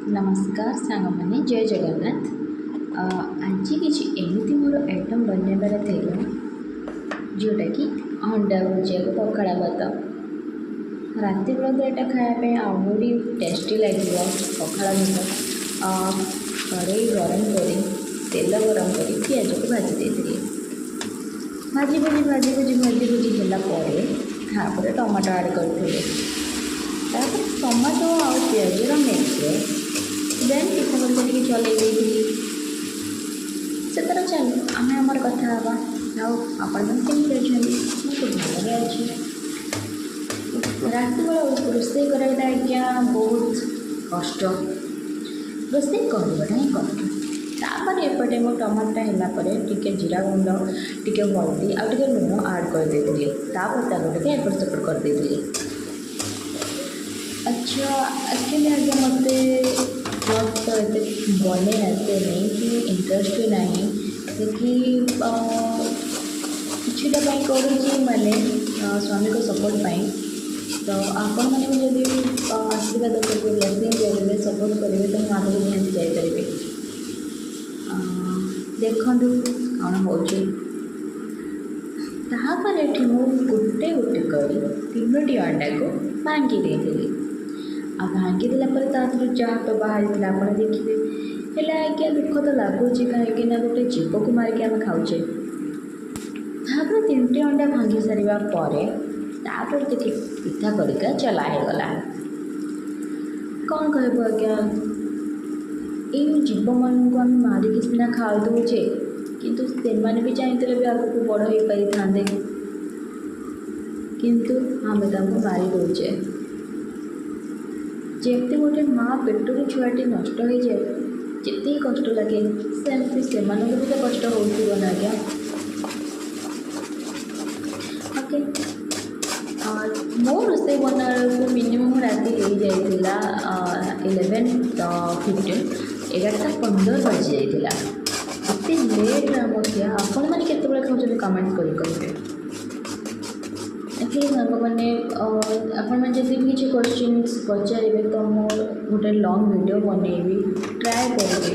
नमस्कार सांग मैंने जय जगन्नाथ। आज किसी एमती मोर आइटम बनवार थे जोटा कि अंडा भुजिया को पखाड़ा भात राति बेला तो यहाँ खायापी आहरी टेस्टी लगे पखाड़ा भात। कड़े गरम कर तेल गरम कर पिज को भाजी देती भाजी भाजी भाजी भाजी भाजी भाजी है टमाटो आड करते टमाटो आ पिजर मिक्सचर देन पिठा करके चलई देती से तरह चलो आम आमर कथा आपण केमती अच्छे भल अच्छे रात बेला रोषे कराटा आज्ञा बहुत कष्ट रोषे करवाटा ही कष्ट तापर एपटे मो टमाटा है टिके जीरा गुंड टिके हल्दी आ लुण आड कर टे एपट सेपट कर अच्छा एक्चुअली आज्ञा मत तो ये बने आसे नहीं कि इंटरेस्ट भी नहीं कि किटा करुँचे मैंने स्वामी को सपोर्ट पाई तो आपण मैंने जब आशीर्वाद करेंगे ब्लेसिंग करेंगे सपोर्ट करेंगे तो मुझे आगे निहती जापरि देखु कौन हो गोटे गोटे कर 3टी अंडा को भांगी देती आ भांगी देला जहाँ तो बाहरी आप देखिए हेल्ला आज्ञा दुख तो लगुच कहीं गोटे जीव को मारिक आम खाऊे तापर 3टी अंडा भांगी सारा तापर देखिए पिठा करिका चला होगला कौन कह आज्ञा ये जीव मान को आम मारिक सीना खाऊ दौचे किंतु से भी चाहिए भी आगे बड़ हो पारि था किंतु आम मारी दौचे जमती गोटे माँ पेटर छुआटी नष्ट हो जाए जिते कष्ट लगे सेमती से भी तो कष्ट हो ना आज्ञा ओके मो रोसे बना मिनिमम राति हो जाता 11:15 11:15 बजी जाता एत लेट्रे आपण मैंने केत खाऊँ कमेंट करेंगे ओके सांग मैंने आपण जब किसी क्वेश्चन पचारे तो मुझे गोटे लॉन्ग वीडियो बनैबी ट्राए करेंगे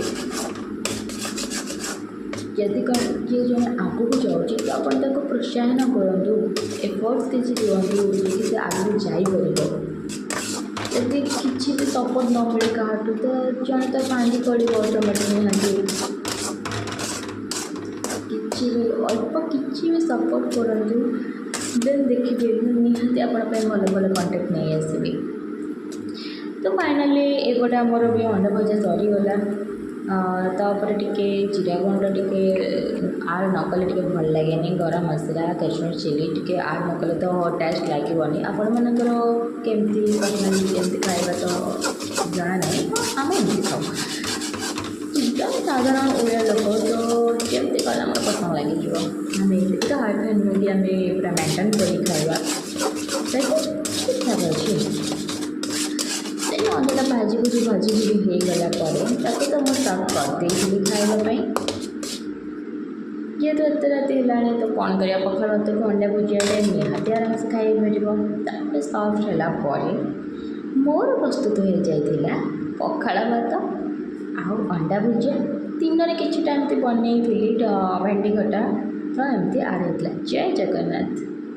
यदि किए जो आगू जाऊँगी तो अपन प्रोत्साहन करूँ एफर्ट्स किसी दिखाँ कि आगे जापर यदि किसी भी सपोर्ट न मिले क्या तो जन तो भांगी पड़े ऑटोमेटिक निहाती कि अल्प कि भी सपोर्ट करूँ देन देखिए निहाती आप भल भल कंटेंट नहीं आसबी तो फाइनाली एपटे आमर भी अंडा भजा सरीगला तापर टिके जीरा गुंड टिके आड न कले टिके भल लगे गरम मसला काश्मीर चिली टिके आड न कले तो टेस्ट लगे आपण मानकर केमती पर्सनाली केमती खाଇବା तो जाना नहीं आम एमती खाऊ एकदम साधारण ओडिया लोक तो केमती कले आम पसंद लगे आम ये तो हाई फाई नुह कि आम पूरा मेंटेन कर खाଇବା ठीक ठाक अच्छे अंडा भाजी भुजी भाजी भुजी हो गला तो मुझे सर्व करदे खावाई जेहेतु एत राति है तो कौन कर पखाड़ भात को अंडा भुजिया निहाती आराम से खाई पार सर्व है मोर प्रस्तुत हो जाता पखाड़ भात आउ अंडा भुजिया दिन में किसी टाइम बनई भेंडी खटा तो एमती आड़ होता। जय जगन्नाथ।